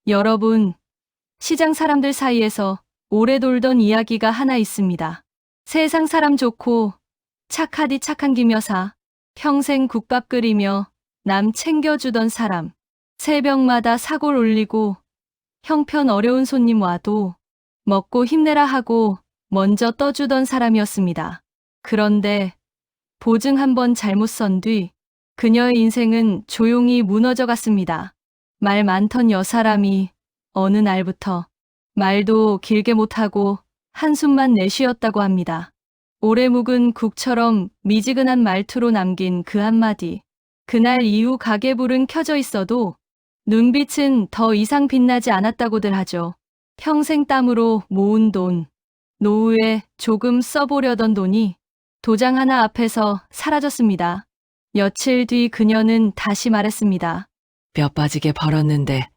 여러분, 시장 사람들 사이에서 오래 돌던 이야기가 하나 있습니다. 세상 사람 좋고 착하디 착한 김여사, 평생 국밥 끓이며 남 챙겨주던 사람, 새벽마다 사골 올리고 형편 어려운 손님 와도 먹고 힘내라 하고 먼저 떠주던 사람이었습니다. 그런데 보증 한번 잘못 선 뒤 그녀의 인생은 조용히 무너져 갔습니다. 말 많던 여사람이 어느 날부터 말도 길게 못하고 한숨만 내쉬었다고 합니다. 오래 묵은 국처럼 미지근한 말투로 남긴 그 한마디. 그날 이후 가계불은 켜져 있어도 눈빛은 더 이상 빛나지 않았다고들 하죠. 평생 땀으로 모은 돈, 노후에 조금 써보려던 돈이 도장 하나 앞에서 사라졌습니다. 며칠 뒤 그녀는 다시 말했습니다. 뼈 빠지게 벌었는데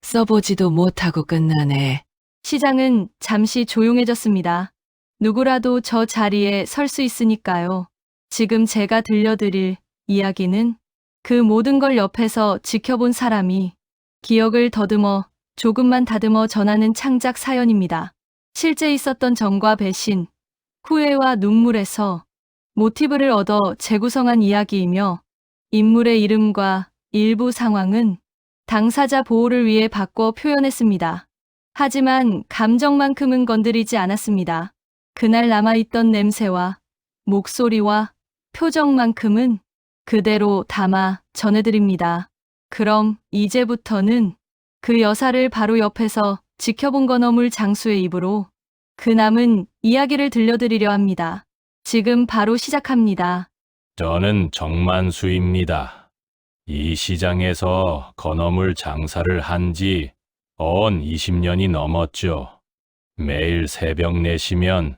써보지도 못하고 끝나네. 시장은 잠시 조용해졌습니다. 누구라도 저 자리에 설 수 있으니까요. 지금 제가 들려드릴 이야기는 그 모든 걸 옆에서 지켜본 사람이 기억을 더듬어 조금만 다듬어 전하는 창작 사연입니다. 실제 있었던 정과 배신, 후회와 눈물에서 모티브를 얻어 재구성한 이야기이며 인물의 이름과 일부 상황은 당사자 보호를 위해 바꿔 표현했습니다. 하지만 감정만큼은 건드리지 않았습니다. 그날 남아있던 냄새와 목소리와 표정만큼은 그대로 담아 전해드립니다. 그럼 이제부터는 그 여사를 바로 옆에서 지켜본 거 너물 장수의 입으로 그 남은 이야기를 들려드리려 합니다. 지금 바로 시작합니다. 저는 정만수입니다. 이 시장에서 건어물 장사를 한 지 언 20년이 넘었죠. 매일 새벽 4시면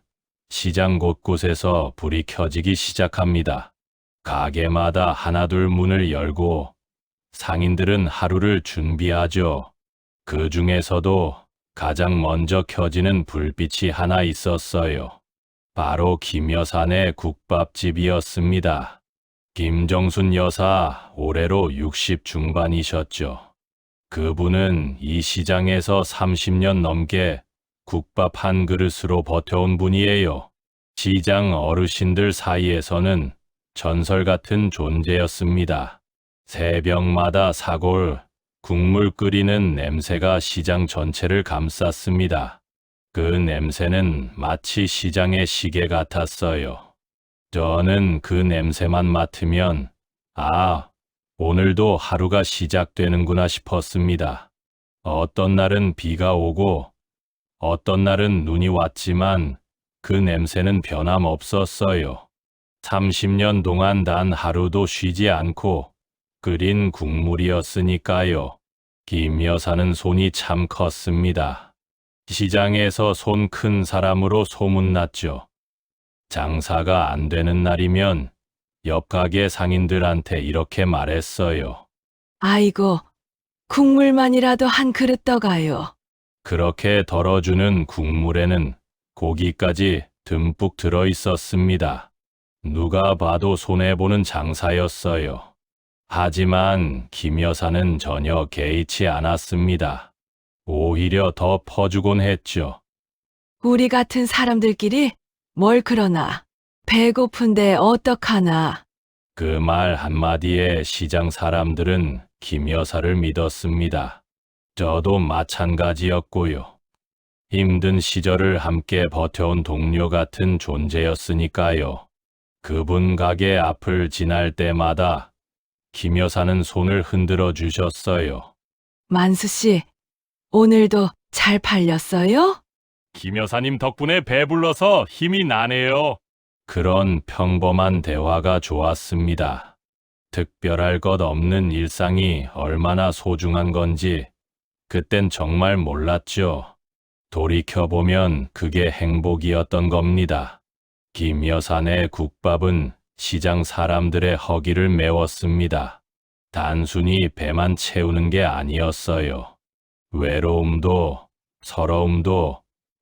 시장 곳곳에서 불이 켜지기 시작합니다. 가게마다 하나둘 문을 열고 상인들은 하루를 준비하죠. 그 중에서도 가장 먼저 켜지는 불빛이 하나 있었어요. 바로 김여사네 국밥집이었습니다. 김정순 여사 올해로 60 중반이셨죠. 그분은 이 시장에서 30년 넘게 국밥 한 그릇으로 버텨온 분이에요. 시장 어르신들 사이에서는 전설 같은 존재였습니다. 새벽마다 사골, 국물 끓이는 냄새가 시장 전체를 감쌌습니다. 그 냄새는 마치 시장의 시계 같았어요. 저는 그 냄새만 맡으면 오늘도 하루가 시작되는구나 싶었습니다. 어떤 날은 비가 오고 어떤 날은 눈이 왔지만 그 냄새는 변함없었어요. 30년 동안 단 하루도 쉬지 않고 끓인 국물이었으니까요. 김 여사는 손이 참 컸습니다. 시장에서 손 큰 사람으로 소문났죠. 장사가 안 되는 날이면 옆 가게 상인들한테 이렇게 말했어요. 아이고, 국물만이라도 한 그릇 떠가요. 그렇게 덜어주는 국물에는 고기까지 듬뿍 들어 있었습니다. 누가 봐도 손해보는 장사였어요. 하지만 김 여사는 전혀 개의치 않았습니다. 오히려 더 퍼주곤 했죠. 우리 같은 사람들끼리 뭘 그러나. 배고픈데 어떡하나. 그 말 한마디에 시장 사람들은 김 여사를 믿었습니다. 저도 마찬가지였고요. 힘든 시절을 함께 버텨온 동료 같은 존재였으니까요. 그분 가게 앞을 지날 때마다 김 여사는 손을 흔들어 주셨어요. 만수 씨, 오늘도 잘 팔렸어요? 김 여사님 덕분에 배불러서 힘이 나네요. 그런 평범한 대화가 좋았습니다. 특별할 것 없는 일상이 얼마나 소중한 건지 그땐 정말 몰랐죠. 돌이켜보면 그게 행복이었던 겁니다. 김 여사네 국밥은 시장 사람들의 허기를 메웠습니다. 단순히 배만 채우는 게 아니었어요. 외로움도 서러움도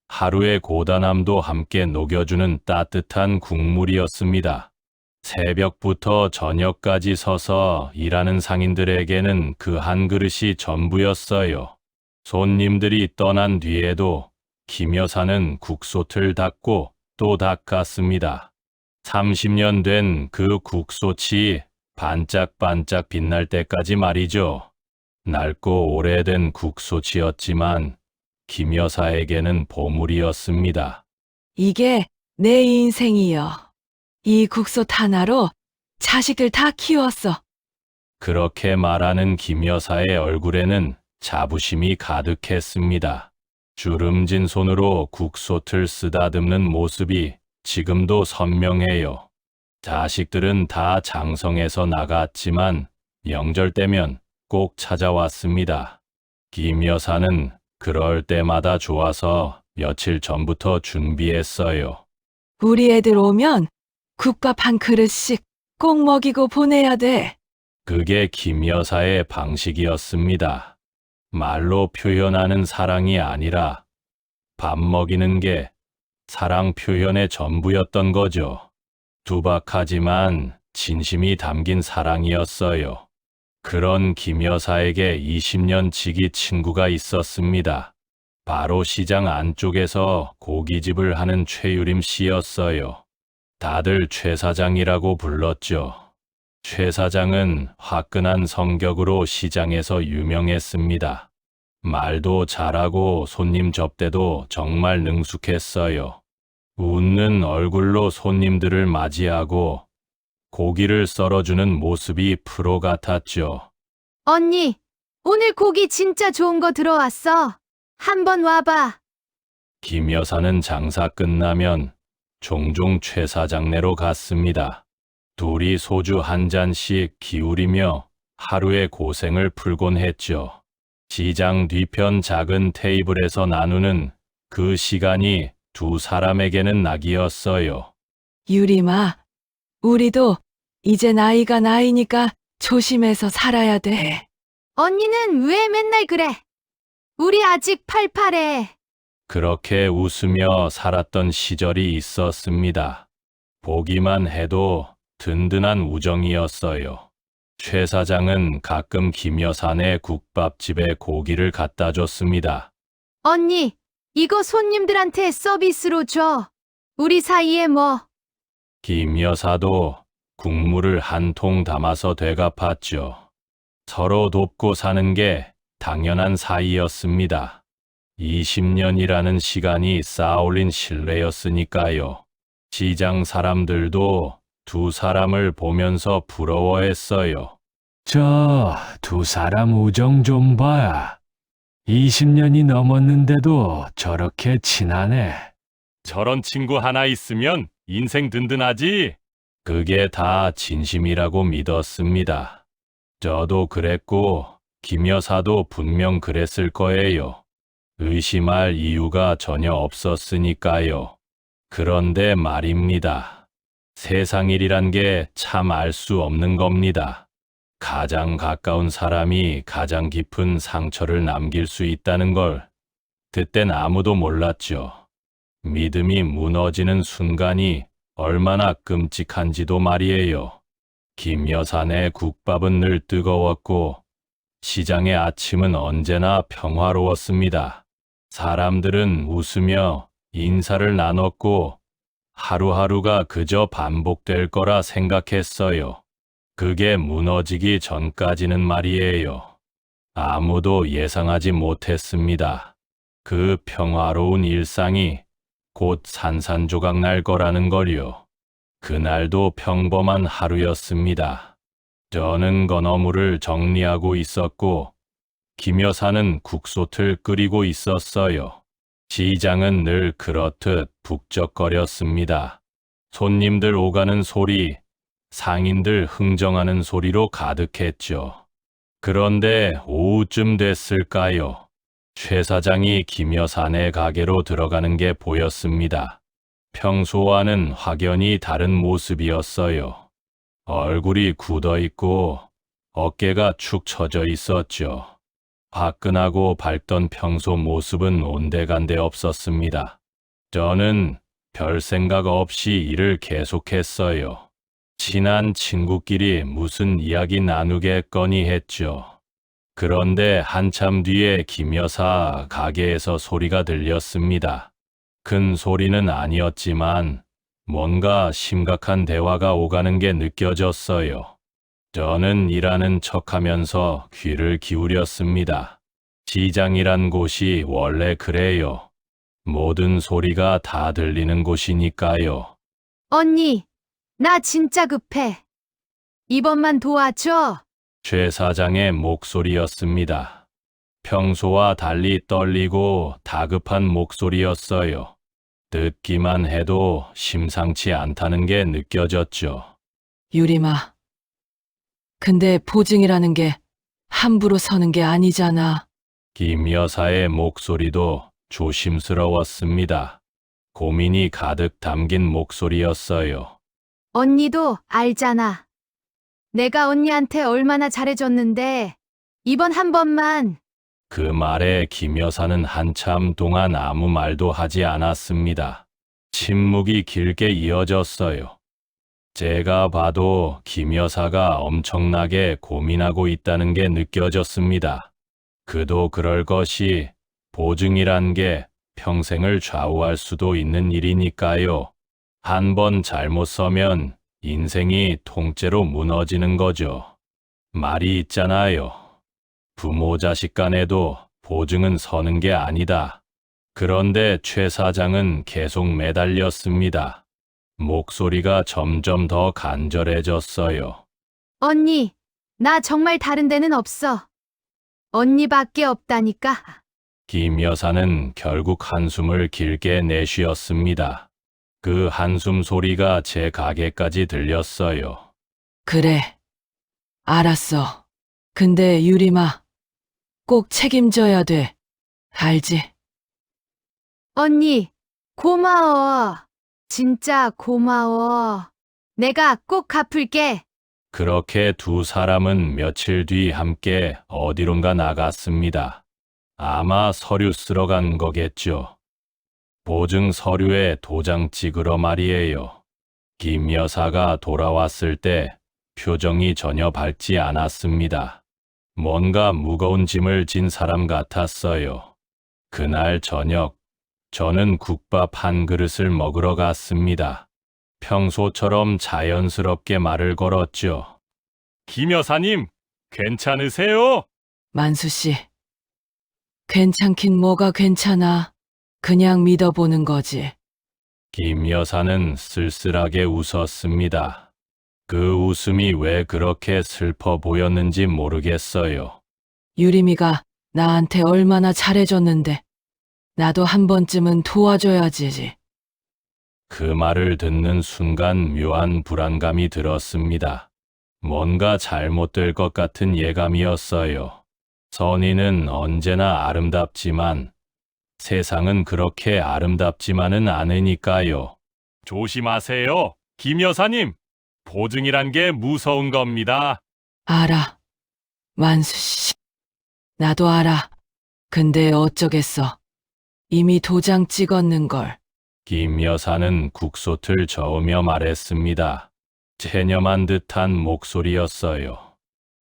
하루의 고단함도 함께 녹여주는 따뜻한 국물이었습니다. 새벽부터 저녁까지 서서 일하는 상인들에게는 그 한 그릇이 전부였어요. 손님들이 떠난 뒤에도 김 여사는 국솥을 닦고 또 닦았습니다. 30년 된 그 국솥이 반짝반짝 빛날 때까지 말이죠. 낡고 오래된 국솥이었지만 김 여사에게는 보물이었습니다. 이게 내 인생이여. 이 국솥 하나로 자식들 다 키웠어. 그렇게 말하는 김 여사의 얼굴에는 자부심이 가득했습니다. 주름진 손으로 국솥을 쓰다듬는 모습이 지금도 선명해요. 자식들은 다 장성해서 나갔지만 명절 때면 꼭 찾아왔습니다. 김 여사는 그럴 때마다 좋아서 며칠 전부터 준비했어요. 우리 애들 오면 국밥 한 그릇씩 꼭 먹이고 보내야 돼. 그게 김 여사의 방식이었습니다. 말로 표현하는 사랑이 아니라 밥 먹이는 게 사랑 표현의 전부였던 거죠. 두박하지만 진심이 담긴 사랑이었어요. 그런 김 여사에게 20년 지기 친구가 있었습니다. 바로 시장 안쪽에서 고깃집을 하는 최유림 씨였어요. 다들 최 사장이라고 불렀죠. 최 사장은 화끈한 성격으로 시장에서 유명했습니다. 말도 잘하고 손님 접대도 정말 능숙했어요. 웃는 얼굴로 손님들을 맞이하고 고기를 썰어주는 모습이 프로 같았죠. 언니, 오늘 고기 진짜 좋은 거 들어왔어. 한번 와봐. 김 여사는 장사 끝나면 종종 최 사장네로 갔습니다. 둘이 소주 한 잔씩 기울이며 하루의 고생을 풀곤 했죠. 시장 뒤편 작은 테이블에서 나누는 그 시간이 두 사람에게는 낙이었어요. 유림아, 우리도 이제 나이가 나이니까 조심해서 살아야 돼. 언니는 왜 맨날 그래? 우리 아직 팔팔해. 그렇게 웃으며 살았던 시절이 있었습니다. 보기만 해도 든든한 우정이었어요. 최 사장은 가끔 김 여사네 국밥집에 고기를 갖다 줬습니다. 언니, 이거 손님들한테 서비스로 줘. 우리 사이에 뭐. 김 여사도 국물을 한 통 담아서 되갚았죠. 서로 돕고 사는 게 당연한 사이였습니다. 20년이라는 시간이 쌓아올린 신뢰였으니까요. 시장 사람들도 두 사람을 보면서 부러워했어요. 저 두 사람 우정 좀 봐. 20년이 넘었는데도 저렇게 친하네. 저런 친구 하나 있으면 인생 든든하지? 그게 다 진심이라고 믿었습니다. 저도 그랬고 김 여사도 분명 그랬을 거예요. 의심할 이유가 전혀 없었으니까요. 그런데 말입니다. 세상 일이란 게 참 알 수 없는 겁니다. 가장 가까운 사람이 가장 깊은 상처를 남길 수 있다는 걸 그땐 아무도 몰랐죠. 믿음이 무너지는 순간이 얼마나 끔찍한지도 말이에요. 김 여사네 국밥은 늘 뜨거웠고 시장의 아침은 언제나 평화로웠습니다. 사람들은 웃으며 인사를 나눴고 하루하루가 그저 반복될 거라 생각했어요. 그게 무너지기 전까지는 말이에요. 아무도 예상하지 못했습니다. 그 평화로운 일상이 곧 산산조각 날 거라는 걸요. 그날도 평범한 하루였습니다. 저는 건어물을 정리하고 있었고 김 여사는 국솥을 끓이고 있었어요. 시장은 늘 그렇듯 북적거렸습니다. 손님들 오가는 소리, 상인들 흥정하는 소리로 가득했죠. 그런데 오후쯤 됐을까요? 최 사장이 김 여사네 가게로 들어가는 게 보였습니다. 평소와는 확연히 다른 모습이었어요. 얼굴이 굳어 있고 어깨가 축 처져 있었죠. 화끈하고 밝던 평소 모습은 온데간데 없었습니다. 저는 별 생각 없이 일을 계속했어요. 친한 친구끼리 무슨 이야기 나누겠거니 했죠. 그런데 한참 뒤에 김 여사 가게에서 소리가 들렸습니다. 큰 소리는 아니었지만 뭔가 심각한 대화가 오가는 게 느껴졌어요. 저는 일하는 척하면서 귀를 기울였습니다. 시장이란 곳이 원래 그래요. 모든 소리가 다 들리는 곳이니까요. 언니, 나 진짜 급해. 이번만 도와줘. 최 사장의 목소리였습니다. 평소와 달리 떨리고 다급한 목소리였어요. 듣기만 해도 심상치 않다는 게 느껴졌죠. 유림아. 근데 보증이라는 게 함부로 서는 게 아니잖아. 김 여사의 목소리도 조심스러웠습니다. 고민이 가득 담긴 목소리였어요. 언니도 알잖아. 내가 언니한테 얼마나 잘해줬는데, 이번 한 번만. 그 말에 김 여사는 한참 동안 아무 말도 하지 않았습니다. 침묵이 길게 이어졌어요. 제가 봐도 김 여사가 엄청나게 고민하고 있다는 게 느껴졌습니다. 그도 그럴 것이 보증이란 게 평생을 좌우할 수도 있는 일이니까요. 한 번 잘못 서면 인생이 통째로 무너지는 거죠. 말이 있잖아요. 부모 자식 간에도 보증은 서는 게 아니다. 그런데 최 사장은 계속 매달렸습니다. 목소리가 점점 더 간절해졌어요. 언니, 나 정말 다른 데는 없어. 언니밖에 없다니까. 김 여사는 결국 한숨을 길게 내쉬었습니다. 그 한숨 소리가 제 가게까지 들렸어요. 그래. 알았어. 근데 유림아, 꼭 책임져야 돼. 알지? 언니, 고마워. 진짜 고마워. 내가 꼭 갚을게. 그렇게 두 사람은 며칠 뒤 함께 어디론가 나갔습니다. 아마 서류 쓰러 간 거겠죠. 보증 서류에 도장 찍으러 말이에요. 김 여사가 돌아왔을 때 표정이 전혀 밝지 않았습니다. 뭔가 무거운 짐을 진 사람 같았어요. 그날 저녁, 저는 국밥 한 그릇을 먹으러 갔습니다. 평소처럼 자연스럽게 말을 걸었죠. 김 여사님, 괜찮으세요? 만수 씨. 괜찮긴 뭐가 괜찮아. 그냥 믿어보는 거지. 김 여사는 쓸쓸하게 웃었습니다. 그 웃음이 왜 그렇게 슬퍼 보였는지 모르겠어요. 유림이가 나한테 얼마나 잘해줬는데 나도 한 번쯤은 도와줘야지. 그 말을 듣는 순간 묘한 불안감이 들었습니다. 뭔가 잘못될 것 같은 예감이었어요. 선의는 언제나 아름답지만 세상은 그렇게 아름답지만은 않으니까요. 조심하세요, 김 여사님. 보증이란 게 무서운 겁니다. 알아. 만수 씨. 나도 알아. 근데 어쩌겠어. 이미 도장 찍었는걸. 김 여사는 국솥을 저으며 말했습니다. 체념한 듯한 목소리였어요.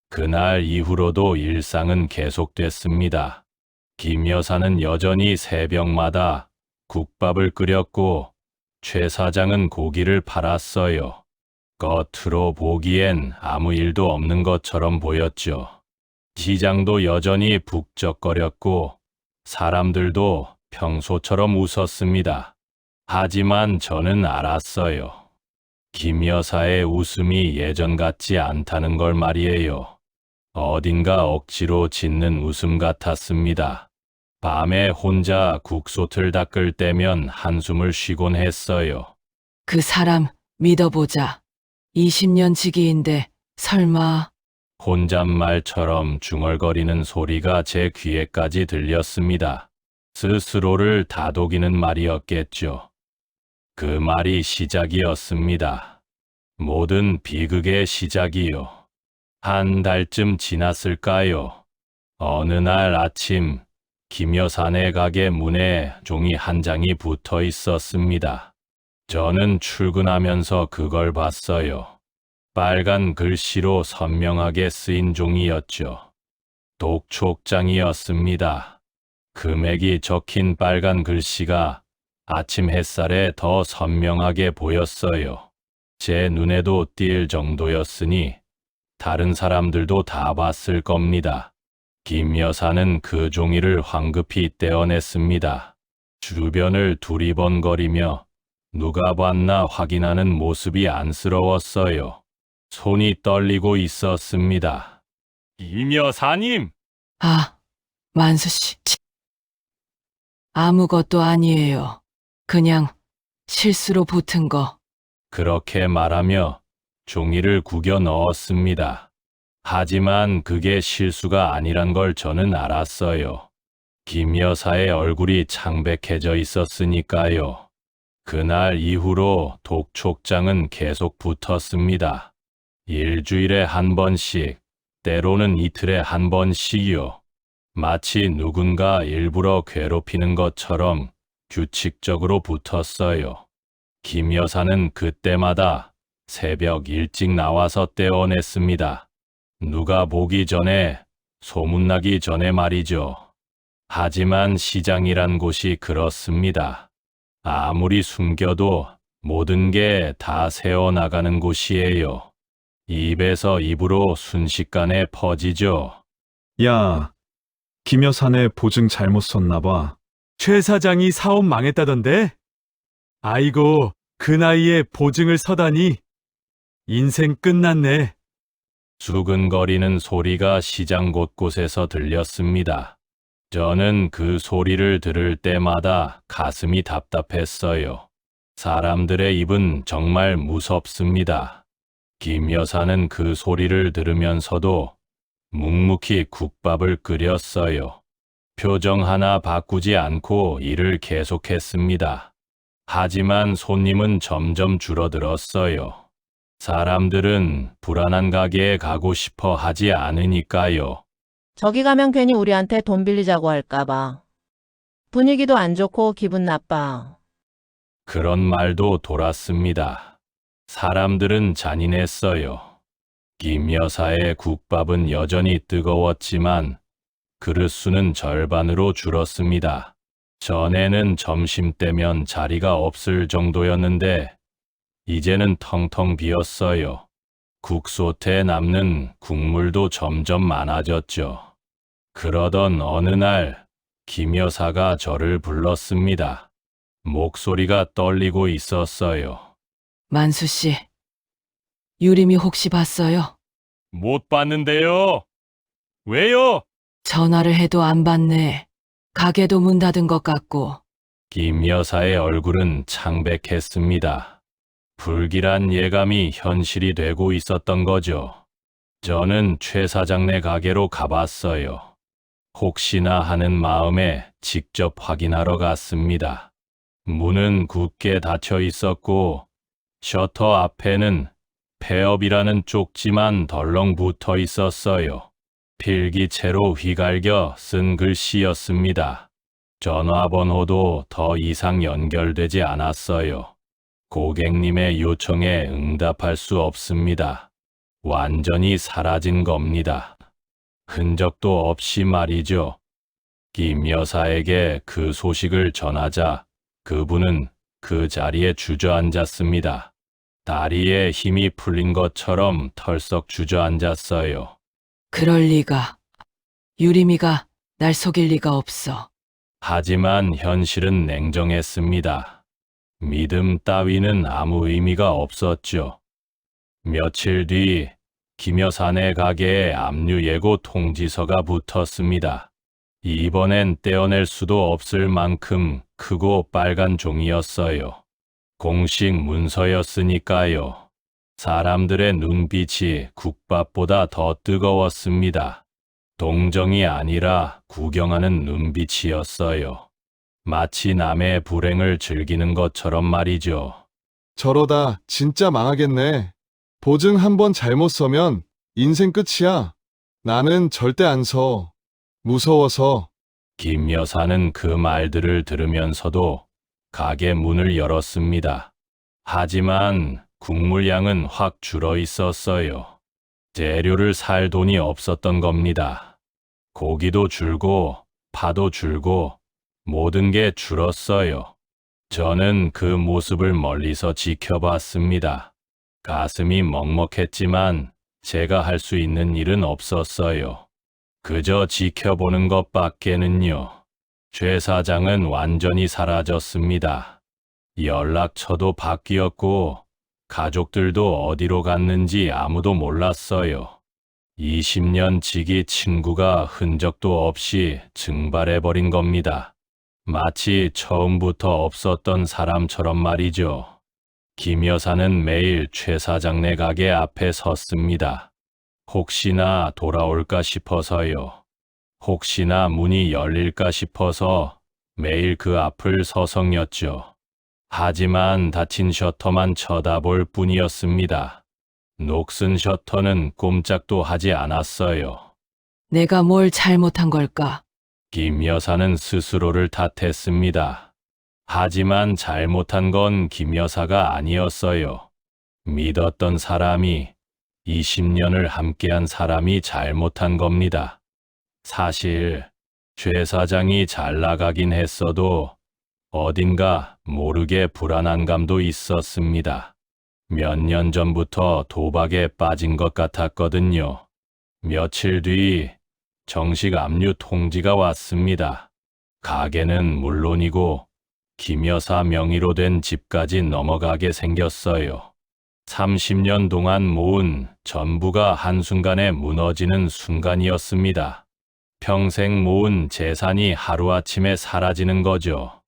그날 이후로도 일상은 계속됐습니다. 김 여사는 여전히 새벽마다 국밥을 끓였고 최 사장은 고기를 팔았어요. 겉으로 보기엔 아무 일도 없는 것처럼 보였죠. 시장도 여전히 북적거렸고 사람들도 평소처럼 웃었습니다. 하지만 저는 알았어요. 김 여사의 웃음이 예전 같지 않다는 걸 말이에요. 어딘가 억지로 짓는 웃음 같았습니다. 밤에 혼자 국솥을 닦을 때면 한숨을 쉬곤 했어요. 그 사람 믿어보자. 20년 지기인데 설마. 혼잣말처럼 중얼거리는 소리가 제 귀에까지 들렸습니다. 스스로를 다독이는 말이었겠죠. 그 말이 시작이었습니다. 모든 비극의 시작이요. 한 달쯤 지났을까요? 어느 날 아침, 김 여사네 가게 문에 종이 한 장이 붙어 있었습니다. 저는 출근하면서 그걸 봤어요. 빨간 글씨로 선명하게 쓰인 종이였죠. 독촉장이었습니다. 금액이 적힌 빨간 글씨가 아침 햇살에 더 선명하게 보였어요. 제 눈에도 띌 정도였으니 다른 사람들도 다 봤을 겁니다. 김 여사는 그 종이를 황급히 떼어냈습니다. 주변을 두리번거리며 누가 봤나 확인하는 모습이 안쓰러웠어요. 손이 떨리고 있었습니다. 김 여사님! 아, 만수 씨. 아무것도 아니에요. 그냥 실수로 붙은 거. 그렇게 말하며 종이를 구겨 넣었습니다. 하지만 그게 실수가 아니란 걸 저는 알았어요. 김 여사의 얼굴이 창백해져 있었으니까요. 그날 이후로 독촉장은 계속 붙었습니다. 일주일에 한 번씩, 때로는 이틀에 한 번씩이요. 마치 누군가 일부러 괴롭히는 것처럼 규칙적으로 붙었어요. 김 여사는 그때마다 새벽 일찍 나와서 떼어냈습니다. 누가 보기 전에, 소문나기 전에 말이죠. 하지만 시장이란 곳이 그렇습니다. 아무리 숨겨도 모든 게 다 새어나가는 곳이에요. 입에서 입으로 순식간에 퍼지죠. 야, 김 여사네 보증 잘못 썼나 봐. 최 사장이 사업 망했다던데? 아이고, 그 나이에 보증을 서다니. 인생 끝났네. 수근거리는 소리가 시장 곳곳에서 들렸습니다. 저는 그 소리를 들을 때마다 가슴이 답답했어요. 사람들의 입은 정말 무섭습니다. 김 여사는 그 소리를 들으면서도 묵묵히 국밥을 끓였어요. 표정 하나 바꾸지 않고 일을 계속했습니다. 하지만 손님은 점점 줄어들었어요. 사람들은 불안한 가게에 가고 싶어 하지 않으니까요. 저기 가면 괜히 우리한테 돈 빌리자고 할까봐. 분위기도 안 좋고 기분 나빠. 그런 말도 돌았습니다. 사람들은 잔인했어요. 김 여사의 국밥은 여전히 뜨거웠지만 그릇 수는 절반으로 줄었습니다. 전에는 점심때면 자리가 없을 정도였는데 이제는 텅텅 비었어요. 국솥에 남는 국물도 점점 많아졌죠. 그러던 어느 날 김 여사가 저를 불렀습니다. 목소리가 떨리고 있었어요. 만수 씨. 유림이 혹시 봤어요? 못 봤는데요. 왜요? 전화를 해도 안 받네. 가게도 문 닫은 것 같고. 김 여사의 얼굴은 창백했습니다. 불길한 예감이 현실이 되고 있었던 거죠. 저는 최 사장네 가게로 가봤어요. 혹시나 하는 마음에 직접 확인하러 갔습니다. 문은 굳게 닫혀 있었고 셔터 앞에는 폐업이라는 쪽지만 덜렁 붙어 있었어요. 필기체로 휘갈겨 쓴 글씨였습니다. 전화번호도 더 이상 연결되지 않았어요. 고객님의 요청에 응답할 수 없습니다. 완전히 사라진 겁니다. 흔적도 없이 말이죠. 김 여사에게 그 소식을 전하자 그분은 그 자리에 주저앉았습니다. 다리에 힘이 풀린 것처럼 털썩 주저앉았어요. 그럴 리가. 유림이가 날 속일 리가 없어. 하지만 현실은 냉정했습니다. 믿음 따위는 아무 의미가 없었죠. 며칠 뒤 김 여사네 가게에 압류 예고 통지서가 붙었습니다. 이번엔 떼어낼 수도 없을 만큼 크고 빨간 종이였어요. 공식 문서였으니까요. 사람들의 눈빛이 국밥보다 더 뜨거웠습니다. 동정이 아니라 구경하는 눈빛이었어요. 마치 남의 불행을 즐기는 것처럼 말이죠. 저러다 진짜 망하겠네. 보증 한 번 잘못 서면 인생 끝이야. 나는 절대 안 서. 무서워서. 김 여사는 그 말들을 들으면서도 가게 문을 열었습니다. 하지만 국물량은 확 줄어 있었어요. 재료를 살 돈이 없었던 겁니다. 고기도 줄고 파도 줄고 모든 게 줄었어요. 저는 그 모습을 멀리서 지켜봤습니다. 가슴이 먹먹했지만 제가 할 수 있는 일은 없었어요. 그저 지켜보는 것밖에는요. 최 사장은 완전히 사라졌습니다. 연락처도 바뀌었고 가족들도 어디로 갔는지 아무도 몰랐어요. 20년 지기 친구가 흔적도 없이 증발해버린 겁니다. 마치 처음부터 없었던 사람처럼 말이죠. 김 여사는 매일 최 사장네 가게 앞에 섰습니다. 혹시나 돌아올까 싶어서요. 혹시나 문이 열릴까 싶어서 매일 그 앞을 서성였죠. 하지만 닫힌 셔터만 쳐다볼 뿐이었습니다. 녹슨 셔터는 꼼짝도 하지 않았어요. 내가 뭘 잘못한 걸까? 김 여사는 스스로를 탓했습니다. 하지만 잘못한 건 김 여사가 아니었어요. 믿었던 사람이, 20년을 함께한 사람이 잘못한 겁니다. 사실 최 사장이 잘 나가긴 했어도 어딘가 모르게 불안한 감도 있었습니다. 몇 년 전부터 도박에 빠진 것 같았거든요. 며칠 뒤 정식 압류 통지가 왔습니다. 가게는 물론이고 김 여사 명의로 된 집까지 넘어가게 생겼어요. 30년 동안 모은 전부가 한순간에 무너지는 순간이었습니다. 평생 모은 재산이 하루아침에 사라지는 거죠.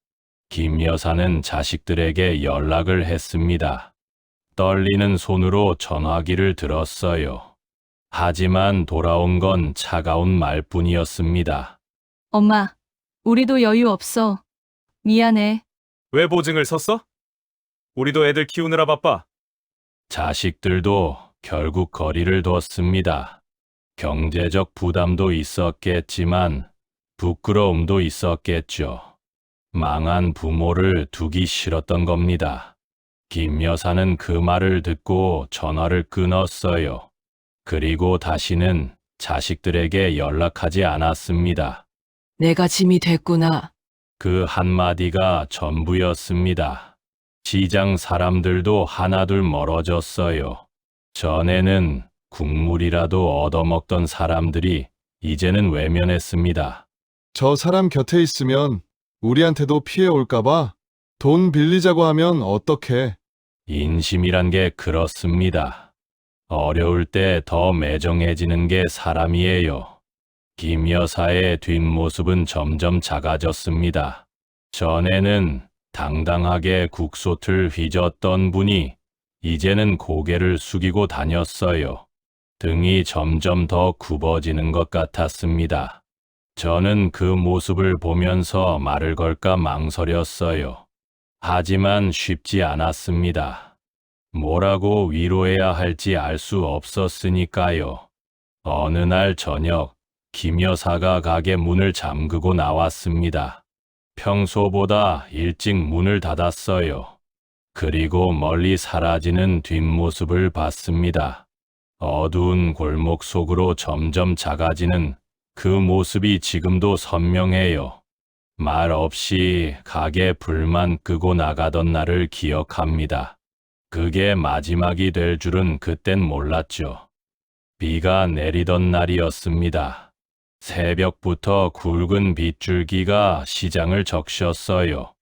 김 여사는 자식들에게 연락을 했습니다. 떨리는 손으로 전화기를 들었어요. 하지만 돌아온 건 차가운 말뿐이었습니다. 엄마, 우리도 여유 없어. 미안해. 왜 보증을 섰어? 우리도 애들 키우느라 바빠. 자식들도 결국 거리를 뒀습니다. 경제적 부담도 있었겠지만 부끄러움도 있었겠죠. 망한 부모를 두기 싫었던 겁니다. 김 여사는 그 말을 듣고 전화를 끊었어요. 그리고 다시는 자식들에게 연락하지 않았습니다. 내가 짐이 됐구나. 그 한마디가 전부였습니다. 시장 사람들도 하나둘 멀어졌어요. 전에는 국물이라도 얻어먹던 사람들이 이제는 외면했습니다. 저 사람 곁에 있으면 우리한테도 피해 올까봐 돈 빌리자고 하면 어떡해. 인심이란 게 그렇습니다. 어려울 때 더 매정해지는 게 사람이에요. 김 여사의 뒷모습은 점점 작아졌습니다. 전에는 당당하게 국솥을 휘젓던 분이 이제는 고개를 숙이고 다녔어요. 등이 점점 더 굽어지는 것 같았습니다. 저는 그 모습을 보면서 말을 걸까 망설였어요. 하지만 쉽지 않았습니다. 뭐라고 위로해야 할지 알 수 없었으니까요. 어느 날 저녁, 김 여사가 가게 문을 잠그고 나왔습니다. 평소보다 일찍 문을 닫았어요. 그리고 멀리 사라지는 뒷모습을 봤습니다. 어두운 골목 속으로 점점 작아지는 그 모습이 지금도 선명해요. 말 없이 가게 불만 끄고 나가던 날을 기억합니다. 그게 마지막이 될 줄은 그땐 몰랐죠. 비가 내리던 날이었습니다. 새벽부터 굵은 빗줄기가 시장을 적셨어요.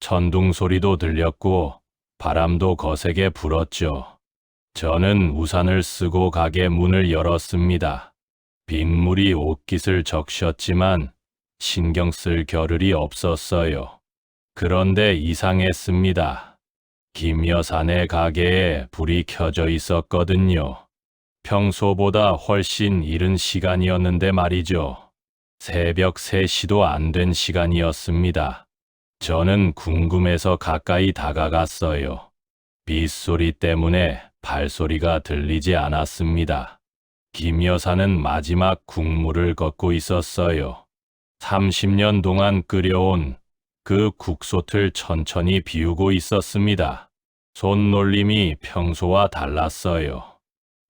천둥 소리도 들렸고 바람도 거세게 불었죠. 저는 우산을 쓰고 가게 문을 열었습니다. 빗물이 옷깃을 적셨지만 신경 쓸 겨를이 없었어요. 그런데 이상했습니다. 김 여사네 가게에 불이 켜져 있었거든요. 평소보다 훨씬 이른 시간이었는데 말이죠. 새벽 3시도 안 된 시간이었습니다. 저는 궁금해서 가까이 다가갔어요. 빗소리 때문에 발소리가 들리지 않았습니다. 김 여사는 마지막 국물을 걷고 있었어요. 30년 동안 끓여온 그 국솥을 천천히 비우고 있었습니다. 손놀림이 평소와 달랐어요.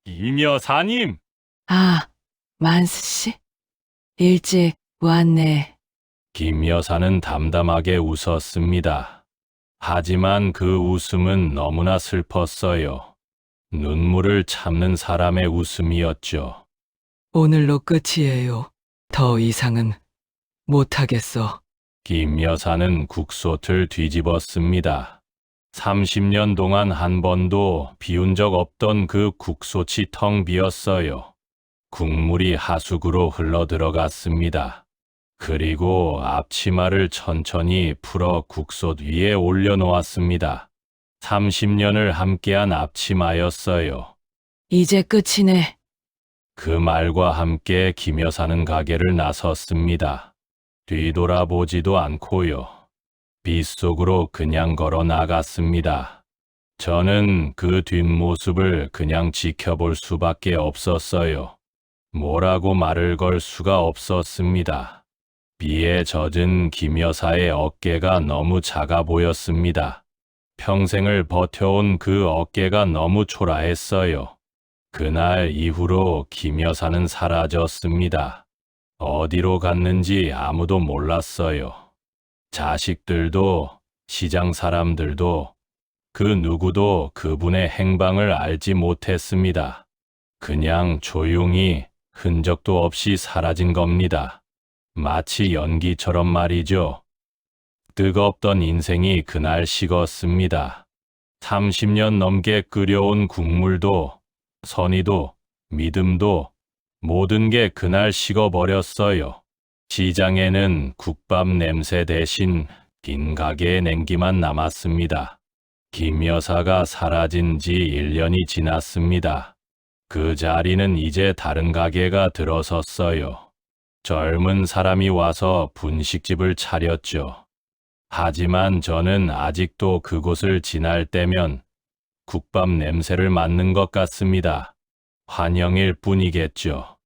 김 여사님! 아, 만수 씨? 일찍 왔네. 김 여사는 담담하게 웃었습니다. 하지만 그 웃음은 너무나 슬펐어요. 눈물을 참는 사람의 웃음이었죠. 오늘로 끝이에요. 더 이상은 못하겠어. 김 여사는 국솥을 뒤집었습니다. 30년 동안 한 번도 비운 적 없던 그 국솥이 텅 비었어요. 국물이 하수구로 흘러 들어갔습니다. 그리고 앞치마를 천천히 풀어 국솥 위에 올려놓았습니다. 30년을 함께한 앞치마였어요. 이제 끝이네. 그 말과 함께 김 여사는 가게를 나섰습니다. 뒤돌아보지도 않고요. 빗속으로 그냥 걸어 나갔습니다. 저는 그 뒷모습을 그냥 지켜볼 수밖에 없었어요. 뭐라고 말을 걸 수가 없었습니다. 비에 젖은 김 여사의 어깨가 너무 작아 보였습니다. 평생을 버텨온 그 어깨가 너무 초라했어요. 그날 이후로 김 여사는 사라졌습니다. 어디로 갔는지 아무도 몰랐어요. 자식들도, 시장 사람들도, 그 누구도 그분의 행방을 알지 못했습니다. 그냥 조용히 흔적도 없이 사라진 겁니다. 마치 연기처럼 말이죠. 뜨겁던 인생이 그날 식었습니다. 30년 넘게 끓여온 국물도, 선의도, 믿음도, 모든 게 그날 식어버렸어요. 시장에는 국밥 냄새 대신 빈 가게의 냉기만 남았습니다. 김 여사가 사라진 지 1년이 지났습니다. 그 자리는 이제 다른 가게가 들어섰어요. 젊은 사람이 와서 분식집을 차렸죠. 하지만 저는 아직도 그곳을 지날 때면 국밥 냄새를 맡는 것 같습니다. 환영일 뿐이겠죠.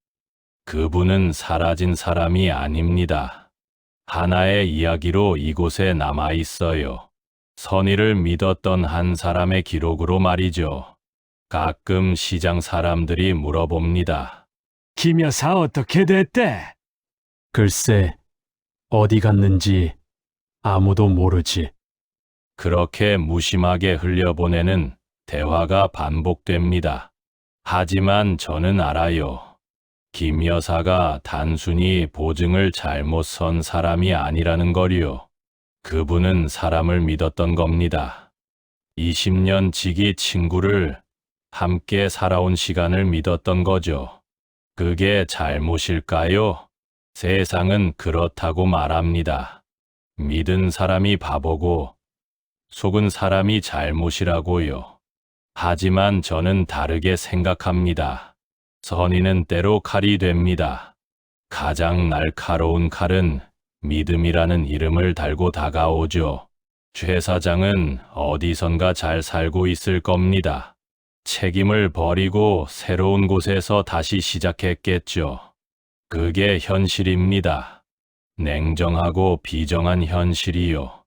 그분은 사라진 사람이 아닙니다. 하나의 이야기로 이곳에 남아 있어요. 선의를 믿었던 한 사람의 기록으로 말이죠. 가끔 시장 사람들이 물어봅니다. 김 여사 어떻게 됐대? 글쎄, 어디 갔는지 아무도 모르지. 그렇게 무심하게 흘려보내는 대화가 반복됩니다. 하지만 저는 알아요. 김 여사가 단순히 보증을 잘못 선 사람이 아니라는 거리요. 그분은 사람을 믿었던 겁니다. 20년 지기 친구를 함께 살아온 시간을 믿었던 거죠. 그게 잘못일까요? 세상은 그렇다고 말합니다. 믿은 사람이 바보고 속은 사람이 잘못이라고요. 하지만 저는 다르게 생각합니다. 선의는 때로 칼이 됩니다. 가장 날카로운 칼은 믿음이라는 이름을 달고 다가오죠. 최 사장은 어디선가 잘 살고 있을 겁니다. 책임을 버리고 새로운 곳에서 다시 시작했겠죠. 그게 현실입니다. 냉정하고 비정한 현실이요.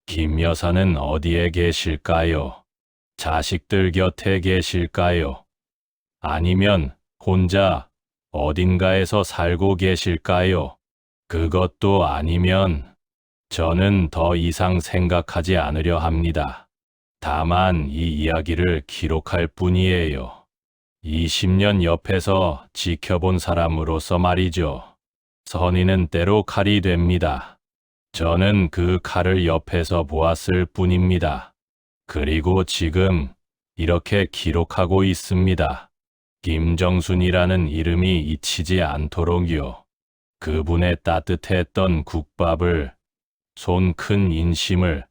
김 여사는 어디에 계실까요? 자식들 곁에 계실까요? 아니면 혼자 어딘가에서 살고 계실까요? 그것도 아니면 저는 더 이상 생각하지 않으려 합니다. 다만 이 이야기를 기록할 뿐이에요. 20년 옆에서 지켜본 사람으로서 말이죠. 선의는 때로 칼이 됩니다. 저는 그 칼을 옆에서 보았을 뿐입니다. 그리고 지금 이렇게 기록하고 있습니다. 김정순이라는 이름이 잊히지 않도록요. 그분의 따뜻했던 국밥을, 손 큰 인심을,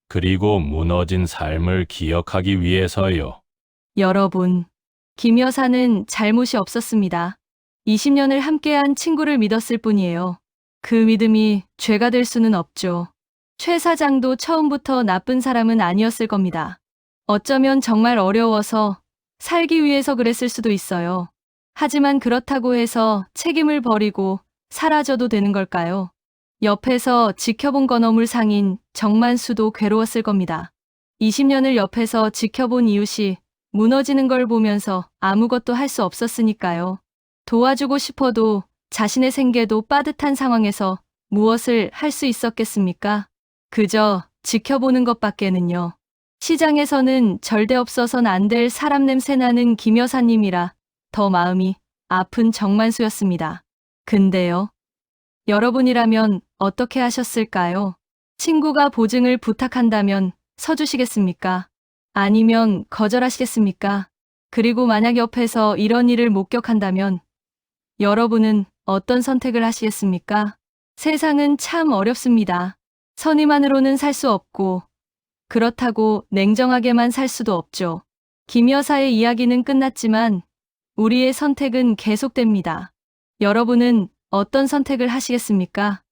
그리고 무너진 삶을 기억하기 위해서요. 여러분, 김 여사는 잘못이 없었습니다. 20년을 함께한 친구를 믿었을 뿐이에요. 그 믿음이 죄가 될 수는 없죠. 최 사장도 처음부터 나쁜 사람은 아니었을 겁니다. 어쩌면 정말 어려워서 살기 위해서 그랬을 수도 있어요. 하지만 그렇다고 해서 책임을 버리고 사라져도 되는 걸까요? 옆에서 지켜본 건어물 상인 정만수도 괴로웠을 겁니다. 20년을 옆에서 지켜본 이웃이 무너지는 걸 보면서 아무것도 할 수 없었으니까요. 도와주고 싶어도 자신의 생계도 빠듯한 상황에서 무엇을 할 수 있었겠습니까? 그저 지켜보는 것밖에는요. 시장에서는 절대 없어선 안 될 사람 냄새 나는 김 여사님이라 더 마음이 아픈 정만수였습니다. 근데요. 여러분이라면 어떻게 하셨을까요? 친구가 보증을 부탁한다면 서주시겠습니까? 아니면 거절하시겠습니까? 그리고 만약 옆에서 이런 일을 목격한다면 여러분은 어떤 선택을 하시겠습니까? 세상은 참 어렵습니다. 선의만으로는 살 수 없고 그렇다고 냉정하게만 살 수도 없죠. 김 여사의 이야기는 끝났지만 우리의 선택은 계속됩니다. 여러분은 어떤 선택을 하시겠습니까?